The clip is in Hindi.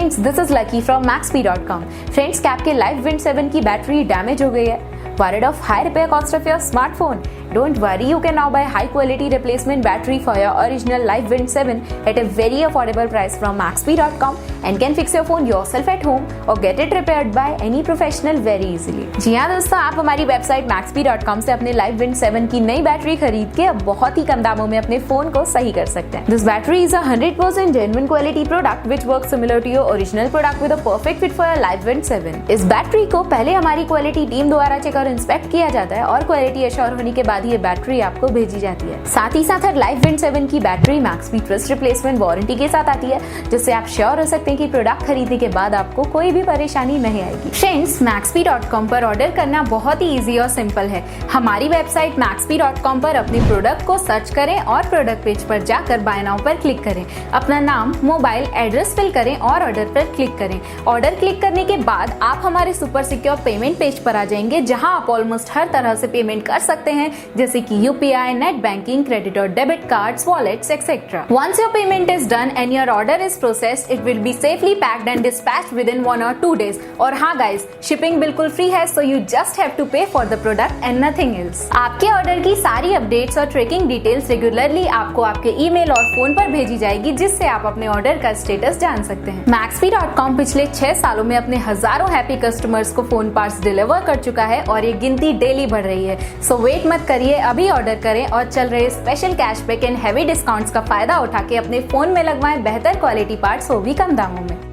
Friends, this is lucky from Maxbhi.com। Friends, क्या आपके लाइफ विंड 7 की बैटरी डैमेज हो गई है? Worried of high repair cost of your smartphone? Don't worry, you can now buy high quality replacement battery for your original Live Wind 7 at a very affordable price from Maxbhi.com and can fix your phone yourself at home or get it repaired by any professional very easily। जी हाँ दोस्तों, आप हमारी वेबसाइट Maxbhi.com से अपने Live Wind 7 की नई बैटरी खरीद के अब बहुत ही कम दामों में अपने फोन को सही कर सकते हैं। This battery is a 100% genuine quality product which works similar to your original product with a perfect fit for your Live Wind 7। इस बैटरी को पहले हमारी क्वालिटी टीम द्वारा चेक और इंस्पेक्ट किया जाता है और क्वालिटी एश्योर होने के बाद ये बैटरी आपको भेजी जाती है। साथ ही साथ लाइव विंड 7 की battery Maxbhi trust replacement warranty के साथ आती है, जिससे आप श्योर हो सकते हैं कि प्रोडक्ट खरीदने के बाद आपको कोई भी परेशानी नहीं आएगी। फ्रेंड्स, Maxbhi.com पर ऑर्डर करना बहुत ही इजी और सिंपल है। हमारी वेबसाइट Maxbhi.com पर अपने प्रोडक्ट को सर्च करें और प्रोडक्ट पेज पर जाकर बाय नाउ पर क्लिक करें। अपना नाम, मोबाइल, एड्रेस फिल करें और ऑर्डर पर क्लिक करें। ऑर्डर क्लिक करने के बाद आप हमारे सुपर सिक्योर पेमेंट पेज पर आ जाएंगे, जहां आप ऑलमोस्ट हर तरह से पेमेंट कर सकते हैं, जैसे कि UPI, नेट बैंकिंग, क्रेडिट और debit cards, wallets etcetera. Once your payment is done and your order is processed, it will be safely packed and dispatched within 1 or 2 days। और हाँ गाइस, शिपिंग बिल्कुल फ्री है, so you just have to pay for the product and nothing else। आपके ऑर्डर की सारी अपडेट्स और ट्रैकिंग डिटेल्स रेगुलरली आपको आपके ईमेल और फोन पर भेजी जाएगी, जिससे आप अपने ऑर्डर का स्टेटस जान सकते हैं। Maxbhi.com पिछले 6 सालों में अपने हजारों हैप्पी कस्टमर्स को फोन पार्ट्स डिलीवर कर चुका है और ये गिनती डेली बढ़ रही है। सो वेट मत करिए, अभी ऑर्डर करें और चल रहे special cashback and heavy discounts का फायदा उठा के अपने फोन में लगवाएं बेहतर क्वालिटी पार्ट्स, वो भी कम दामों में।